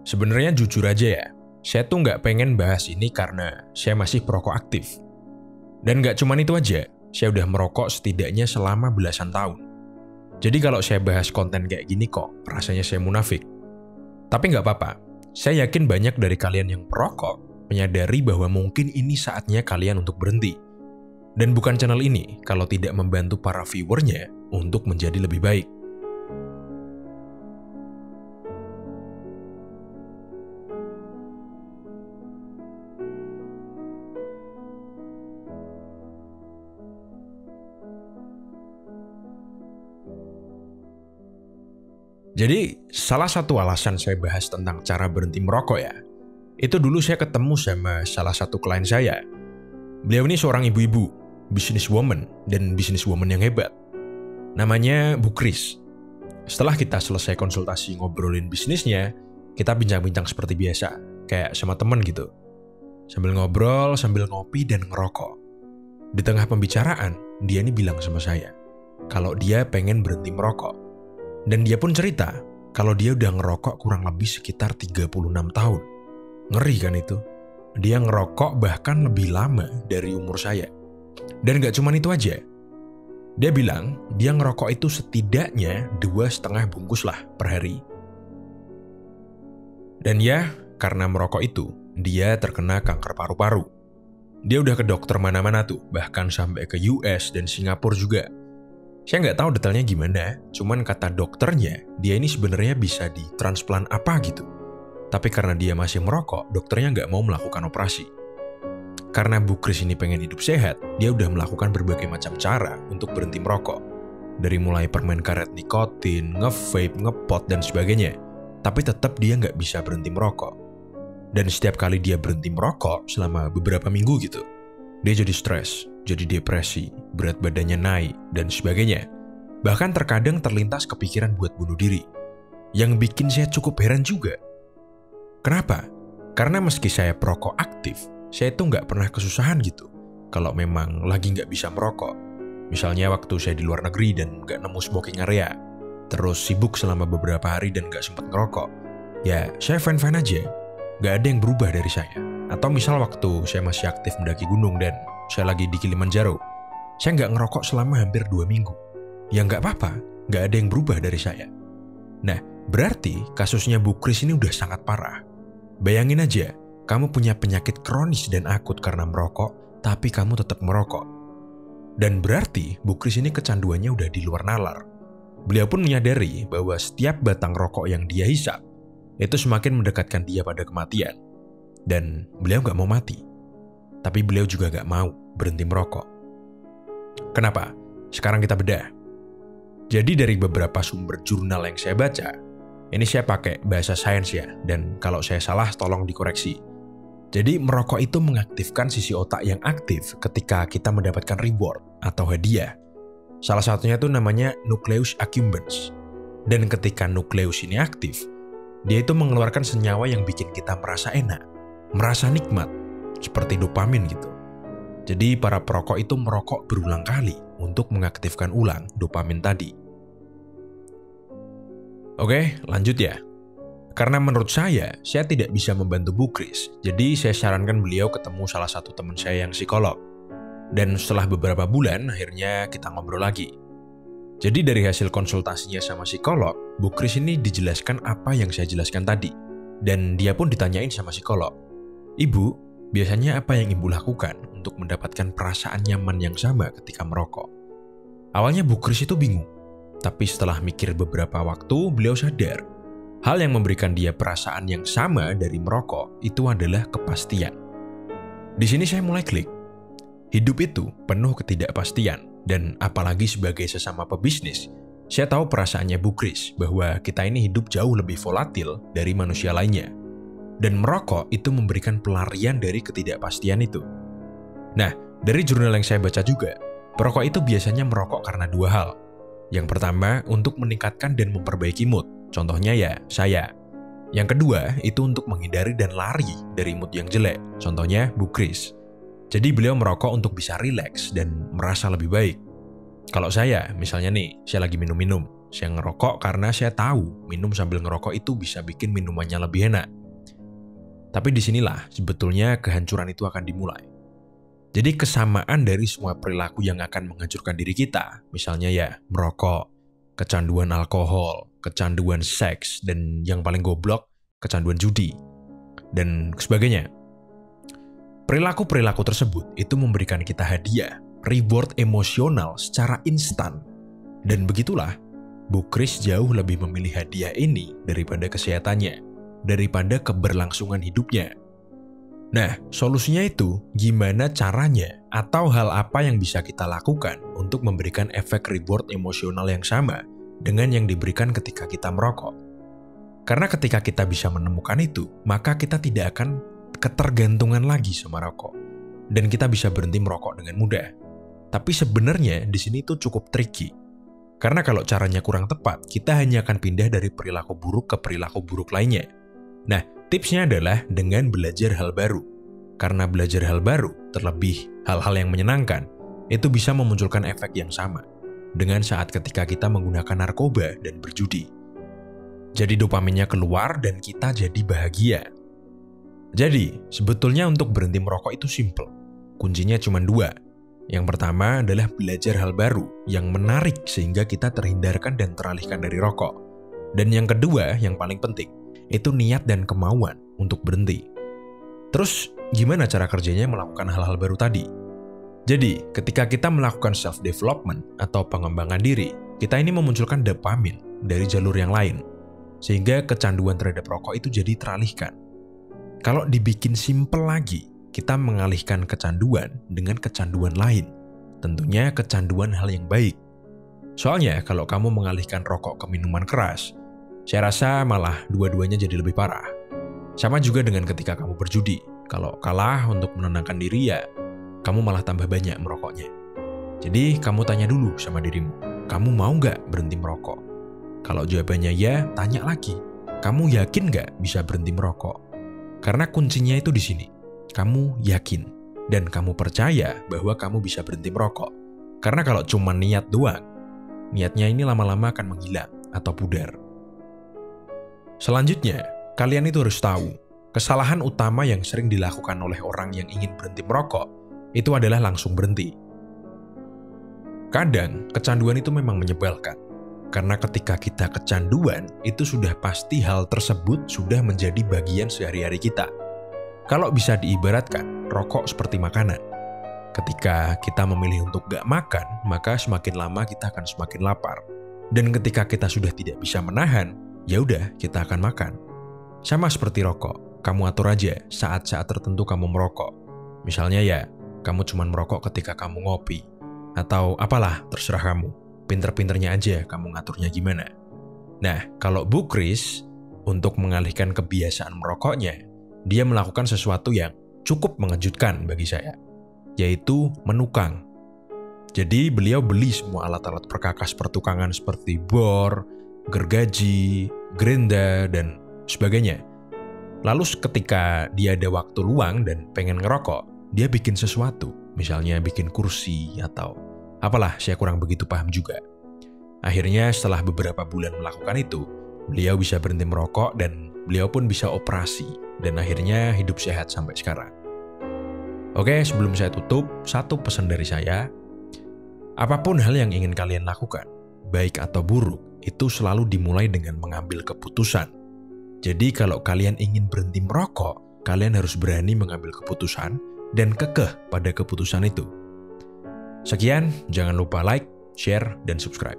Sebenarnya jujur aja ya, saya tuh nggak pengen bahas ini karena saya masih perokok aktif. Dan nggak cuman itu aja, saya udah merokok setidaknya selama belasan tahun. Jadi kalau saya bahas konten kayak gini kok, rasanya saya munafik. Tapi nggak apa-apa, saya yakin banyak dari kalian yang perokok menyadari bahwa mungkin ini saatnya kalian untuk berhenti. Dan bukan channel ini kalau tidak membantu para viewernya untuk menjadi lebih baik. Jadi, salah satu alasan saya bahas tentang cara berhenti merokok ya, itu dulu saya ketemu sama salah satu klien saya. Beliau ini seorang ibu-ibu, businesswoman, dan businesswoman yang hebat. Namanya Bu Kris. Setelah kita selesai konsultasi ngobrolin bisnisnya, kita bincang-bincang seperti biasa, kayak sama temen gitu. Sambil ngobrol, sambil ngopi, dan ngerokok. Di tengah pembicaraan, dia ini bilang sama saya, kalau dia pengen berhenti merokok. Dan dia pun cerita kalau dia udah ngerokok kurang lebih sekitar 36 tahun. Ngeri kan itu? Dia ngerokok bahkan lebih lama dari umur saya. Dan gak cuma itu aja. Dia bilang dia ngerokok itu setidaknya 2,5 bungkus lah per hari. Dan ya, karena merokok itu, dia terkena kanker paru-paru. Dia udah ke dokter mana-mana tuh, bahkan sampai ke US dan Singapura juga. Saya nggak tahu detailnya gimana, cuman kata dokternya, dia ini sebenarnya bisa ditransplant apa gitu. Tapi karena dia masih merokok, dokternya nggak mau melakukan operasi. Karena Bu Kris ini pengen hidup sehat, dia udah melakukan berbagai macam cara untuk berhenti merokok. Dari mulai permen karet nikotin, nge-vape, ngepot, dan sebagainya. Tapi tetap dia nggak bisa berhenti merokok. Dan setiap kali dia berhenti merokok selama beberapa minggu gitu, dia jadi stres, jadi depresi, berat badannya naik, dan sebagainya. Bahkan terkadang terlintas kepikiran buat bunuh diri. Yang bikin saya cukup heran juga. Kenapa? Karena meski saya perokok aktif, saya tuh nggak pernah kesusahan gitu. Kalau memang lagi nggak bisa merokok. Misalnya waktu saya di luar negeri dan nggak nemu smoking area. Terus sibuk selama beberapa hari dan nggak sempat ngerokok. Ya, saya fine-fine aja. Nggak ada yang berubah dari saya. Atau misal waktu saya masih aktif mendaki gunung dan saya lagi di Kilimanjaro, saya nggak ngerokok selama hampir 2 minggu. Ya nggak apa-apa, nggak ada yang berubah dari saya. Nah, berarti kasusnya Bu Kris ini udah sangat parah. Bayangin aja, kamu punya penyakit kronis dan akut karena merokok, tapi kamu tetap merokok. Dan berarti Bu Kris ini kecanduannya udah di luar nalar. Beliau pun menyadari bahwa setiap batang rokok yang dia hisap, itu semakin mendekatkan dia pada kematian. Dan beliau gak mau mati. Tapi beliau juga gak mau berhenti merokok. Kenapa? Sekarang kita bedah. Jadi dari beberapa sumber jurnal yang saya baca, ini saya pakai bahasa sains ya, dan kalau saya salah tolong dikoreksi. Jadi merokok itu mengaktifkan sisi otak yang aktif ketika kita mendapatkan reward atau hadiah. Salah satunya itu namanya nucleus accumbens. Dan ketika nukleus ini aktif, dia itu mengeluarkan senyawa yang bikin kita merasa enak, merasa nikmat, seperti dopamin gitu. Jadi para perokok itu merokok berulang kali untuk mengaktifkan ulang dopamin tadi. Oke, lanjut ya. Karena menurut saya tidak bisa membantu Bu Kris, jadi saya sarankan beliau ketemu salah satu teman saya yang psikolog. Dan setelah beberapa bulan, akhirnya kita ngobrol lagi. Jadi dari hasil konsultasinya sama psikolog, Bu Kris ini dijelaskan apa yang saya jelaskan tadi. Dan dia pun ditanyain sama psikolog, "Ibu, biasanya apa yang ibu lakukan untuk mendapatkan perasaan nyaman yang sama ketika merokok?" Awalnya Bu Kris itu bingung. Tapi setelah mikir beberapa waktu, beliau sadar. Hal yang memberikan dia perasaan yang sama dari merokok itu adalah kepastian. Di sini saya mulai klik. Hidup itu penuh ketidakpastian. Dan apalagi sebagai sesama pebisnis, saya tahu perasaannya Bu Kris bahwa kita ini hidup jauh lebih volatil dari manusia lainnya. Dan merokok itu memberikan pelarian dari ketidakpastian itu. Nah, dari jurnal yang saya baca juga, perokok itu biasanya merokok karena 2 hal. Yang pertama, untuk meningkatkan dan memperbaiki mood. Contohnya ya, saya. Yang kedua, itu untuk menghindari dan lari dari mood yang jelek. Contohnya, Bu Kris. Jadi beliau merokok untuk bisa rileks dan merasa lebih baik. Kalau saya, misalnya nih, saya lagi minum-minum. Saya ngerokok karena saya tahu minum sambil ngerokok itu bisa bikin minumannya lebih enak. Tapi disinilah sebetulnya kehancuran itu akan dimulai. Jadi kesamaan dari semua perilaku yang akan menghancurkan diri kita, misalnya ya merokok, kecanduan alkohol, kecanduan seks, dan yang paling goblok, kecanduan judi, dan sebagainya. Perilaku-perilaku tersebut itu memberikan kita hadiah, reward emosional secara instan. Dan begitulah, Bu Kris jauh lebih memilih hadiah ini daripada kesehatannya, daripada keberlangsungan hidupnya. Nah, solusinya itu gimana caranya atau hal apa yang bisa kita lakukan untuk memberikan efek reward emosional yang sama dengan yang diberikan ketika kita merokok. Karena ketika kita bisa menemukan itu, maka kita tidak akan ketergantungan lagi sama rokok. Dan kita bisa berhenti merokok dengan mudah. Tapi sebenarnya di sini tuh cukup tricky. Karena kalau caranya kurang tepat, kita hanya akan pindah dari perilaku buruk ke perilaku buruk lainnya. Nah, tipsnya adalah dengan belajar hal baru. Karena belajar hal baru, terlebih hal-hal yang menyenangkan, itu bisa memunculkan efek yang sama dengan saat ketika kita menggunakan narkoba dan berjudi. Jadi dopaminnya keluar dan kita jadi bahagia. Jadi, sebetulnya untuk berhenti merokok itu simple. Kuncinya cuma 2. Yang pertama adalah belajar hal baru yang menarik sehingga kita terhindarkan dan teralihkan dari rokok. Dan yang kedua, yang paling penting, itu niat dan kemauan untuk berhenti. Terus, gimana cara kerjanya melakukan hal-hal baru tadi? Jadi, ketika kita melakukan self-development atau pengembangan diri, kita ini memunculkan dopamin dari jalur yang lain, sehingga kecanduan terhadap rokok itu jadi teralihkan. Kalau dibikin simple lagi, kita mengalihkan kecanduan dengan kecanduan lain. Tentunya kecanduan hal yang baik. Soalnya kalau kamu mengalihkan rokok ke minuman keras, saya rasa malah dua-duanya jadi lebih parah. Sama juga dengan ketika kamu berjudi. Kalau kalah untuk menenangkan diri ya, kamu malah tambah banyak merokoknya. Jadi kamu tanya dulu sama dirimu, kamu mau nggak berhenti merokok? Kalau jawabannya ya, tanya lagi, kamu yakin nggak bisa berhenti merokok? Karena kuncinya itu di sini. Kamu yakin dan kamu percaya bahwa kamu bisa berhenti merokok. Karena kalau cuma niat doang, niatnya ini lama-lama akan menghilang atau pudar. Selanjutnya, kalian itu harus tahu, kesalahan utama yang sering dilakukan oleh orang yang ingin berhenti merokok, itu adalah langsung berhenti. Kadang, kecanduan itu memang menyebalkan. Karena ketika kita kecanduan, itu sudah pasti hal tersebut sudah menjadi bagian sehari-hari kita. Kalau bisa diibaratkan, rokok seperti makanan. Ketika kita memilih untuk gak makan, maka semakin lama kita akan semakin lapar. Dan ketika kita sudah tidak bisa menahan, ya udah kita akan makan. Sama seperti rokok, kamu atur aja saat-saat tertentu kamu merokok. Misalnya ya, kamu cuma merokok ketika kamu ngopi. Atau apalah, terserah kamu. Pinter-pinternya aja kamu ngaturnya gimana. Nah, kalau Bu Kris, untuk mengalihkan kebiasaan merokoknya, dia melakukan sesuatu yang cukup mengejutkan bagi saya, yaitu menukang. Jadi beliau beli semua alat-alat perkakas pertukangan seperti bor, gergaji, gerinda, dan sebagainya. Lalu ketika dia ada waktu luang dan pengen ngerokok, dia bikin sesuatu, misalnya bikin kursi atau apalah, saya kurang begitu paham juga. Akhirnya setelah beberapa bulan melakukan itu, beliau bisa berhenti merokok dan beliau pun bisa operasi. Dan akhirnya hidup sehat sampai sekarang. Oke, sebelum saya tutup, satu pesan dari saya. Apapun hal yang ingin kalian lakukan, baik atau buruk, itu selalu dimulai dengan mengambil keputusan. Jadi kalau kalian ingin berhenti merokok, kalian harus berani mengambil keputusan dan kekeh pada keputusan itu. Sekian, jangan lupa like, share, dan subscribe.